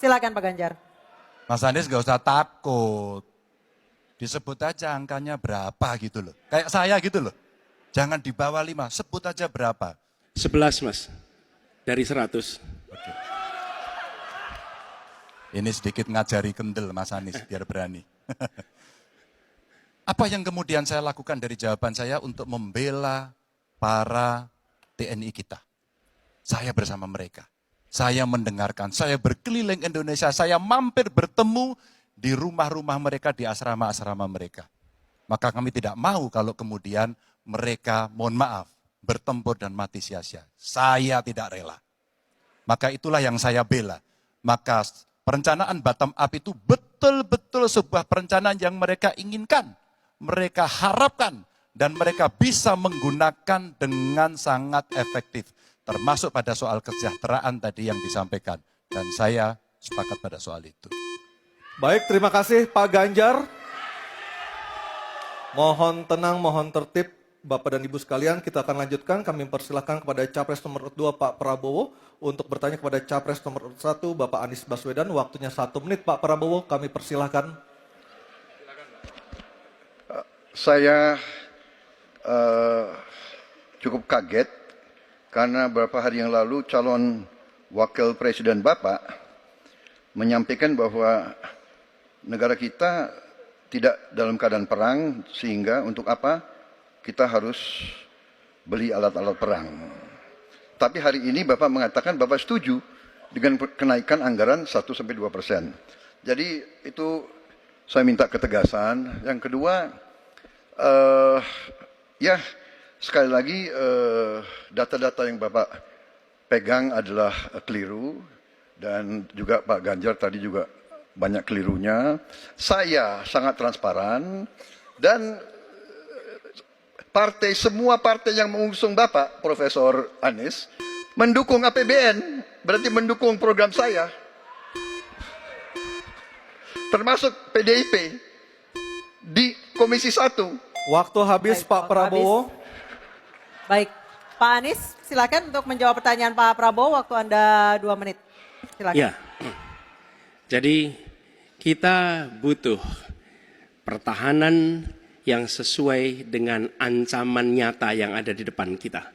Silakan Pak Ganjar. Mas Anies gak usah takut. Disebut aja angkanya berapa gitu loh. Kayak saya gitu loh. Jangan di bawah 5, sebut aja berapa. 11 Mas, dari 100. Oke. Ini sedikit ngajari kendel Mas Anies biar berani. Apa yang kemudian saya lakukan dari jawaban saya untuk membela para TNI kita? Saya bersama mereka. Saya mendengarkan, saya berkeliling Indonesia, saya mampir bertemu di rumah-rumah mereka, di asrama-asrama mereka. Maka kami tidak mau kalau kemudian mereka, mohon maaf, bertempur dan mati sia-sia. Saya tidak rela. Maka itulah yang saya bela. Maka perencanaan bottom up itu betul-betul sebuah perencanaan yang mereka inginkan. Mereka harapkan dan mereka bisa menggunakan dengan sangat efektif. Termasuk pada soal kesejahteraan tadi yang disampaikan. Dan saya sepakat pada soal itu. Baik, terima kasih Pak Ganjar. Mohon tenang, mohon tertib Bapak dan Ibu sekalian. Kita akan lanjutkan. Kami persilahkan kepada Capres nomor 2 Pak Prabowo untuk bertanya kepada Capres nomor 1 Bapak Anies Baswedan. Waktunya 1 menit Pak Prabowo, kami persilahkan. Saya cukup kaget karena beberapa hari yang lalu calon wakil presiden Bapak menyampaikan bahwa negara kita tidak dalam keadaan perang sehingga untuk apa kita harus beli alat-alat perang. Tapi hari ini Bapak mengatakan Bapak setuju dengan kenaikan anggaran 1-2%. Jadi itu saya minta ketegasan. Yang kedua, ya sekali lagi data-data yang Bapak pegang adalah keliru dan juga Pak Ganjar tadi juga banyak kelirunya. Saya sangat transparan dan semua partai yang mengusung Bapak, Profesor Anies, mendukung APBN, berarti mendukung program saya. Termasuk PDIP di Komisi 1. Waktu habis Baik, Pak Prabowo. Baik, Pak Anies silakan untuk menjawab pertanyaan Pak Prabowo. Waktu Anda 2 menit. Silakan. Ya, jadi kita butuh pertahanan yang sesuai dengan ancaman nyata yang ada di depan kita.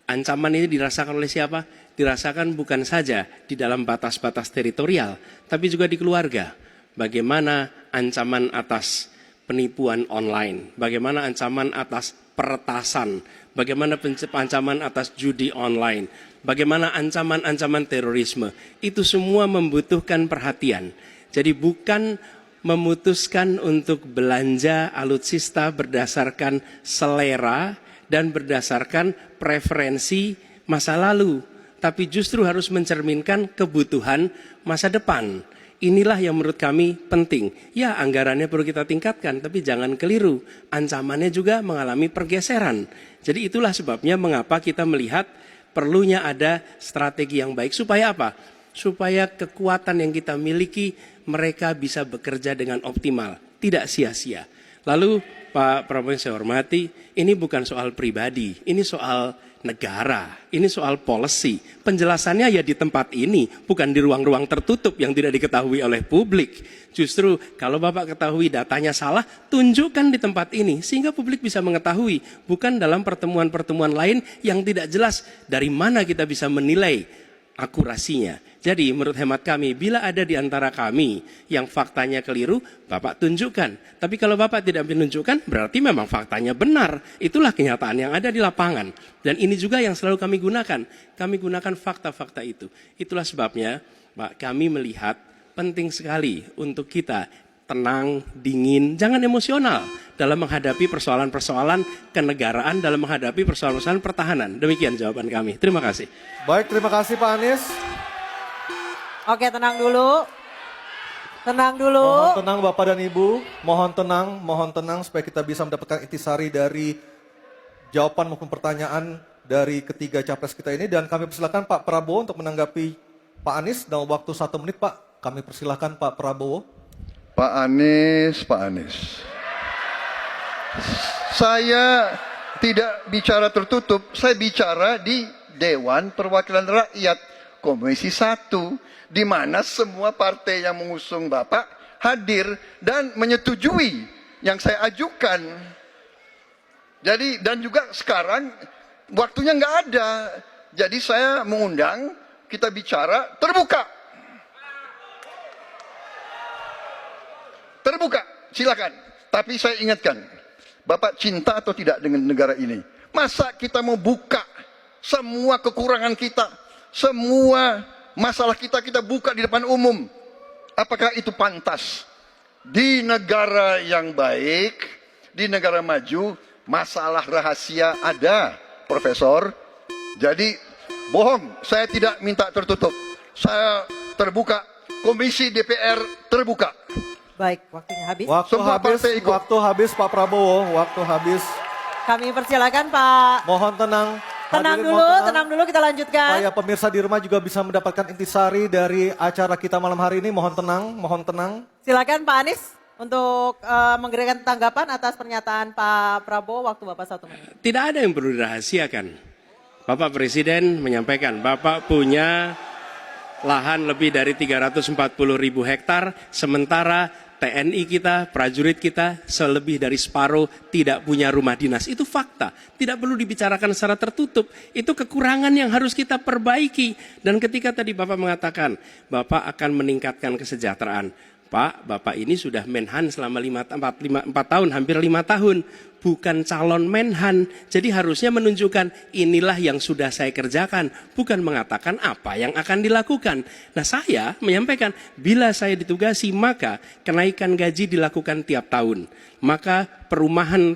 Ancaman ini dirasakan oleh siapa? Dirasakan bukan saja di dalam batas-batas teritorial, tapi juga di keluarga. Bagaimana ancaman atas penipuan online, bagaimana ancaman atas peretasan, bagaimana ancaman atas judi online, bagaimana ancaman-ancaman terorisme. Itu semua membutuhkan perhatian. Jadi bukan memutuskan untuk belanja alutsista berdasarkan selera dan berdasarkan preferensi masa lalu, tapi justru harus mencerminkan kebutuhan masa depan. Inilah yang menurut kami penting. Ya, anggarannya perlu kita tingkatkan, tapi jangan keliru. Ancamannya juga mengalami pergeseran. Jadi itulah sebabnya mengapa kita melihat perlunya ada strategi yang baik. Supaya apa? Supaya kekuatan yang kita miliki mereka bisa bekerja dengan optimal, tidak sia-sia. Lalu Pak Prabowo yang saya hormati, ini bukan soal pribadi, ini soal negara, ini soal policy. Penjelasannya ya di tempat ini, bukan di ruang-ruang tertutup yang tidak diketahui oleh publik. Justru kalau Bapak ketahui datanya salah, tunjukkan di tempat ini sehingga publik bisa mengetahui, bukan dalam pertemuan-pertemuan lain yang tidak jelas dari mana kita bisa menilai akurasinya. Jadi menurut hemat kami, bila ada di antara kami yang faktanya keliru, Bapak tunjukkan. Tapi kalau Bapak tidak menunjukkan, berarti memang faktanya benar. Itulah kenyataan yang ada di lapangan. Dan ini juga yang selalu kami gunakan. Kami gunakan fakta-fakta itu. Itulah sebabnya, Pak, kami melihat penting sekali untuk kita tenang, dingin, jangan emosional dalam menghadapi persoalan-persoalan kenegaraan, dalam menghadapi persoalan-persoalan pertahanan. Demikian jawaban kami. Terima kasih. Baik, terima kasih Pak Anies. Oke, tenang dulu. Tenang dulu. Mohon tenang Bapak dan Ibu. Mohon tenang supaya kita bisa mendapatkan intisari dari jawaban maupun pertanyaan dari ketiga capres kita ini. Dan kami persilakan Pak Prabowo untuk menanggapi Pak Anies dalam waktu 1 menit Pak. Kami persilakan Pak Prabowo. Pak Anies. Saya tidak bicara tertutup, saya bicara di Dewan Perwakilan Rakyat. Komisi 1, di mana semua partai yang mengusung Bapak hadir dan menyetujui yang saya ajukan. Jadi, dan juga sekarang waktunya nggak ada. Jadi saya mengundang, kita bicara terbuka. Terbuka, silakan. Tapi saya ingatkan, Bapak cinta atau tidak dengan negara ini? Masa kita mau buka semua kekurangan kita, semua masalah kita buka di depan umum? Apakah itu pantas? Di negara yang baik, di negara maju, masalah rahasia ada, Profesor. Jadi bohong, saya tidak minta tertutup. Saya terbuka, Komisi DPR terbuka. Baik, waktunya habis. Waktu habis Pak Prabowo, waktu habis. Kami persilakan Pak. Mohon tenang. Tenang Hadirin, dulu, mohon tenang dulu kita lanjutkan. Supaya pemirsa di rumah juga bisa mendapatkan intisari dari acara kita malam hari ini. Mohon tenang, mohon tenang. Silakan Pak Anies untuk memberikan tanggapan atas pernyataan Pak Prabowo. Waktu Bapak 1 menit. Tidak ada yang perlu dirahasiakan. Bapak Presiden menyampaikan, Bapak punya lahan lebih dari 340.000 hektar, sementara TNI kita, prajurit kita, selebih dari separuh tidak punya rumah dinas. Itu fakta, tidak perlu dibicarakan secara tertutup. Itu kekurangan yang harus kita perbaiki. Dan ketika tadi Bapak mengatakan, Bapak akan meningkatkan kesejahteraan. Pak, Bapak ini sudah Menhan selama 4 tahun, hampir 5 tahun. Bukan calon Menhan. Jadi harusnya menunjukkan inilah yang sudah saya kerjakan. Bukan mengatakan apa yang akan dilakukan. Nah saya menyampaikan, bila saya ditugasi maka kenaikan gaji dilakukan tiap tahun. Maka perumahan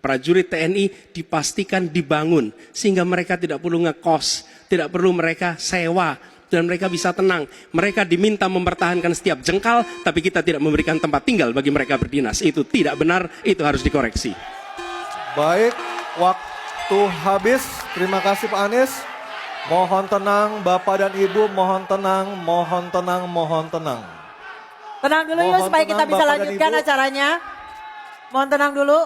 prajurit TNI dipastikan dibangun. Sehingga mereka tidak perlu ngekos, tidak perlu mereka sewa. Dan mereka bisa tenang. Mereka diminta mempertahankan setiap jengkal, tapi kita tidak memberikan tempat tinggal bagi mereka berdinas. Itu tidak benar, itu harus dikoreksi. Baik, waktu habis. Terima kasih Pak Anies. Mohon tenang Bapak dan Ibu, mohon tenang, mohon tenang, mohon tenang. Tenang dulu yuk supaya kita bisa lanjutkan acaranya. Mohon tenang dulu.